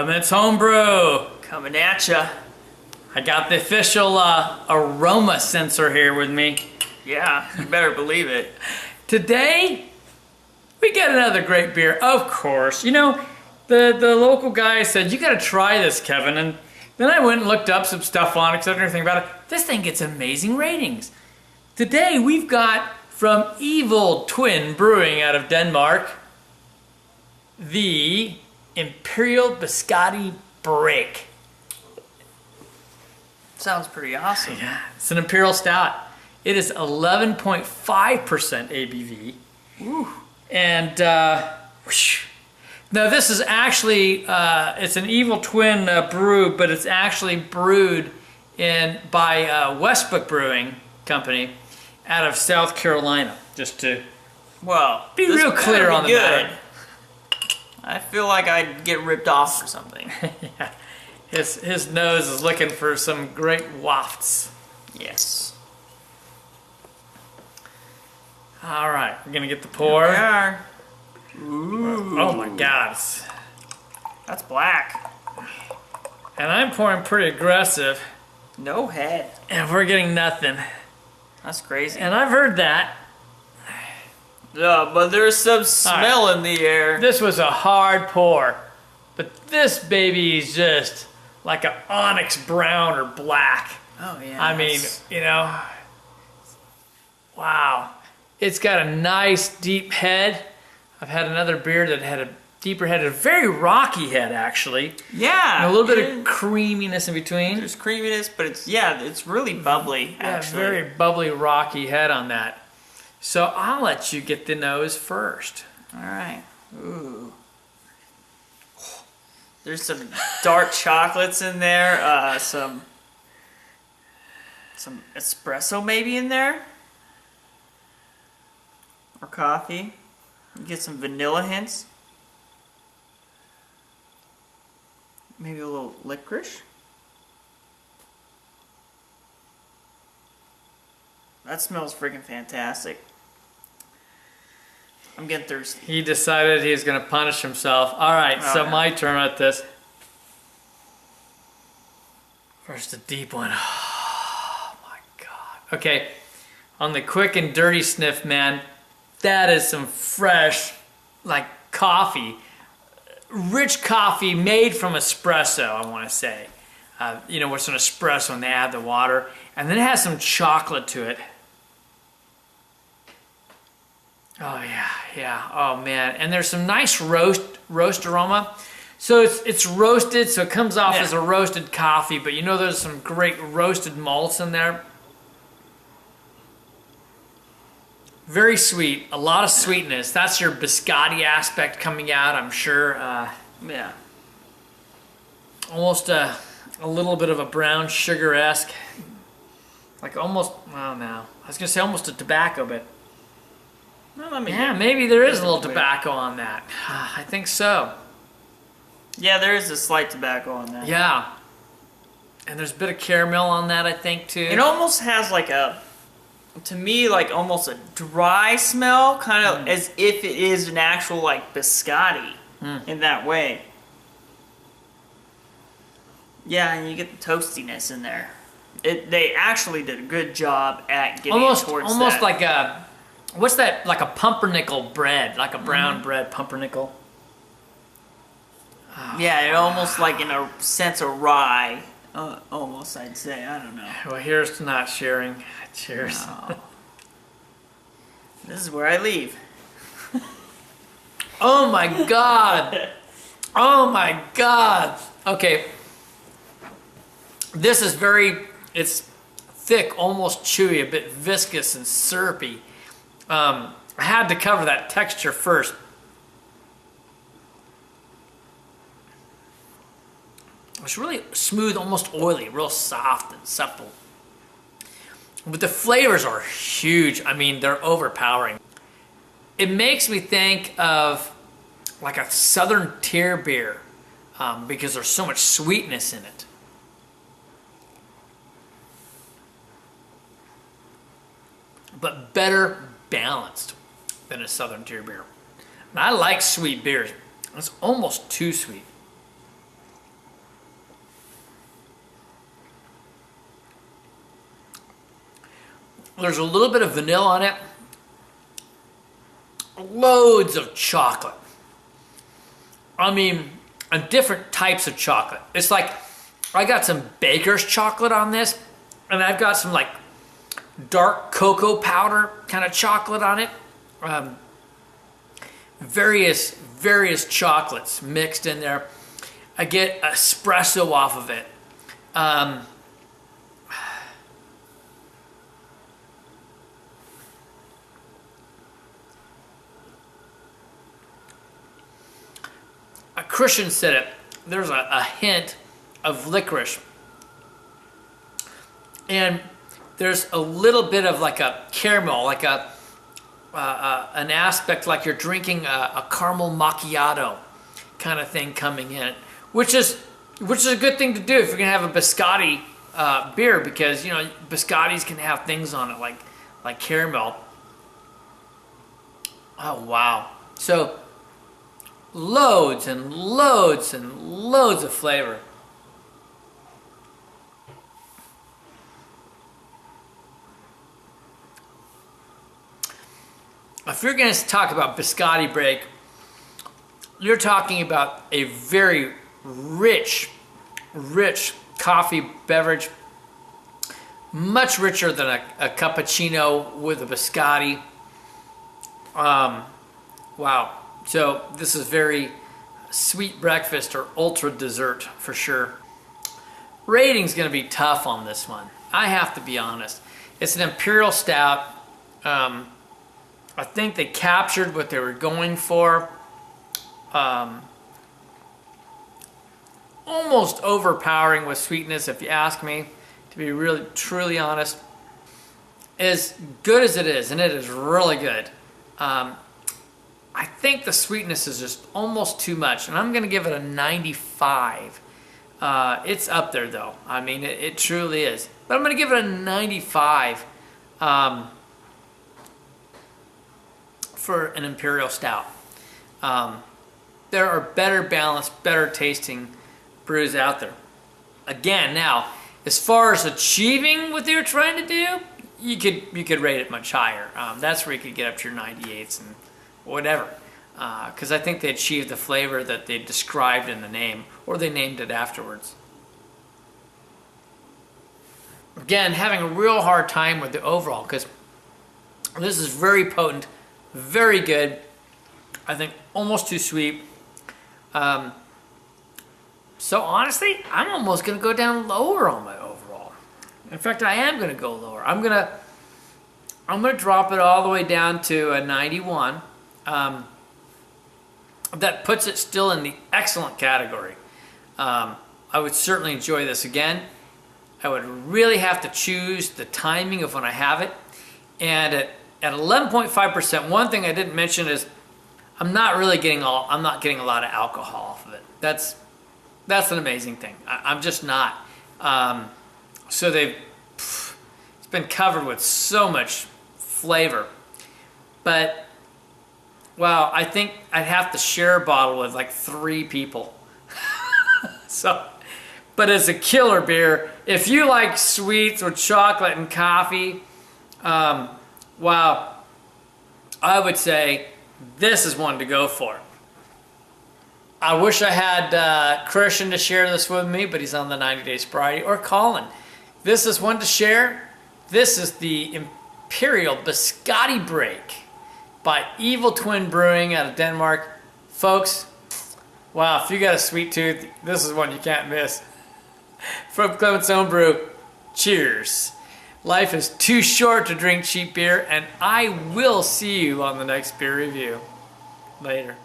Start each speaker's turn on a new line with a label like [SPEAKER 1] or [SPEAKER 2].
[SPEAKER 1] Clements Homebrew.
[SPEAKER 2] Coming at ya.
[SPEAKER 1] I got the official aroma sensor here with me.
[SPEAKER 2] Yeah, you better believe it.
[SPEAKER 1] Today, we got another great beer, of course. You know, the local guy said, you gotta try this, Kevin. And then I went and looked up some stuff on it, everything about it. This thing gets amazing ratings. Today, we've got from Evil Twin Brewing out of Denmark, the Imperial Biscotti Break.
[SPEAKER 2] Sounds pretty awesome.
[SPEAKER 1] Yeah, it's an Imperial Stout. It is 11.5% ABV. Ooh. And now this is actually, it's an Evil Twin brew, but it's actually brewed by Westbrook Brewing Company out of South Carolina. Just to be real clear on the matter.
[SPEAKER 2] I feel like I'd get ripped off or something.
[SPEAKER 1] Yeah. His nose is looking for some great wafts.
[SPEAKER 2] Yes.
[SPEAKER 1] All right, we're gonna get the pour.
[SPEAKER 2] Here we are. Ooh.
[SPEAKER 1] Oh my God.
[SPEAKER 2] That's black.
[SPEAKER 1] And I'm pouring pretty aggressive.
[SPEAKER 2] No head.
[SPEAKER 1] And we're getting nothing.
[SPEAKER 2] That's crazy.
[SPEAKER 1] And I've heard that.
[SPEAKER 2] Yeah, but there's some smell in the air.
[SPEAKER 1] This was a hard pour. But this baby is just like an onyx brown or black.
[SPEAKER 2] Oh yeah.
[SPEAKER 1] I mean, you know, wow. It's got a nice deep head. I've had another beer that had a deeper head, a very rocky head actually.
[SPEAKER 2] Yeah.
[SPEAKER 1] And a little bit of creaminess in between.
[SPEAKER 2] There's creaminess, but it's really bubbly actually.
[SPEAKER 1] Yeah, very bubbly, rocky head on that. So I'll let you get the nose first.
[SPEAKER 2] All right. Ooh. There's some dark chocolates in there. Some espresso maybe in there, or coffee. You get some vanilla hints. Maybe a little licorice. That smells freaking fantastic. I'm getting thirsty.
[SPEAKER 1] He decided he was going to punish himself. All right, so my turn at this. First, a deep one. Oh, my God. Okay, on the quick and dirty sniff, man, that is some fresh, like, coffee. Rich coffee made from espresso, I want to say. You know, what's an espresso when they add the water. And then it has some chocolate to it. Oh yeah, oh man, and there's some nice roast aroma. So it's roasted, so it comes off as a roasted coffee, but you know there's some great roasted malts in there. Very sweet, a lot of sweetness. That's your biscotti aspect coming out, I'm sure.
[SPEAKER 2] Yeah.
[SPEAKER 1] Almost a little bit of a brown sugar-esque, like almost, oh no, I was gonna say almost a tobacco, but yeah, maybe there is a little tobacco on that. I think so.
[SPEAKER 2] Yeah, there is a slight tobacco on that.
[SPEAKER 1] Yeah. And there's a bit of caramel on that, I think, too.
[SPEAKER 2] It almost has like to me, like almost a dry smell, kind of as if it is an actual like biscotti in that way. Yeah, and you get the toastiness in there. They actually did a good job at getting towards that.
[SPEAKER 1] Almost like a... What's that? Like a pumpernickel bread, like a brown bread pumpernickel.
[SPEAKER 2] Oh, yeah, it almost like in a sense of rye, almost I'd say. I don't know.
[SPEAKER 1] Well, here's to not sharing. Cheers.
[SPEAKER 2] No. This is where I leave.
[SPEAKER 1] Oh my God! Oh my God! Okay. This is it's thick, almost chewy, a bit viscous and syrupy. I had to cover that texture first. It's really smooth, almost oily, real soft and supple. But the flavors are huge. I mean, they're overpowering. It makes me think of like a Southern tier beer because there's so much sweetness in it. But better balanced than a Southern tier beer. And I like sweet beers. It's almost too sweet. There's a little bit of vanilla on it. Loads of chocolate. I mean, and different types of chocolate. It's like I got some baker's chocolate on this, and I've got some like dark cocoa powder kind of chocolate on it. Various chocolates mixed in there. I get espresso off of it. Christian said it. There's a hint of licorice. And there's a little bit of like a caramel, like an aspect like you're drinking a caramel macchiato kind of thing coming in, which is a good thing to do if you're gonna have a biscotti beer, because you know biscottis can have things on it like caramel. Oh wow! So loads and loads and loads of flavor. If you're going to talk about biscotti break, you're talking about a very rich coffee beverage, much richer than a cappuccino with a biscotti. Wow. So this is very sweet breakfast or ultra dessert for sure. Rating's going to be tough on this one. I have to be honest. It's an Imperial Stout. I think they captured what they were going for. Almost overpowering with sweetness, if you ask me, to be really, truly honest. As good as it is, and it is really good, I think the sweetness is just almost too much, and I'm going to give it a 95. It's up there, though. I mean, it truly is. But I'm going to give it a 95 for an Imperial Stout. There are better balanced, better tasting brews out there. Again, now, as far as achieving what they're trying to do, you could rate it much higher. That's where you could get up to your 98s and whatever. Because I think they achieved the flavor that they described in the name, or they named it afterwards. Again, having a real hard time with the overall, because this is very potent, very good. I think almost too sweet. So honestly, I'm almost going to go down lower on my overall. In fact, I am going to go lower. I'm going to drop it all the way down to a 91. That puts it still in the excellent category. I would certainly enjoy this again. I would really have to choose the timing of when I have it. And at 11.5%, one thing I didn't mention is I'm not getting a lot of alcohol off of it. That's an amazing thing. I'm just not. So it's been covered with so much flavor. But wow, I think I'd have to share a bottle with like 3 people. But it's a killer beer. If you like sweets with chocolate and coffee, wow, I would say this is one to go for. I wish I had Christian to share this with me, but he's on the 90-day sobriety, or Colin. This is one to share. This is the Imperial Biscotti Break by Evil Twin Brewing out of Denmark. Folks, wow, if you got a sweet tooth, this is one you can't miss. From Clements Homebrew, cheers. Life is too short to drink cheap beer, and I will see you on the next beer review. Later.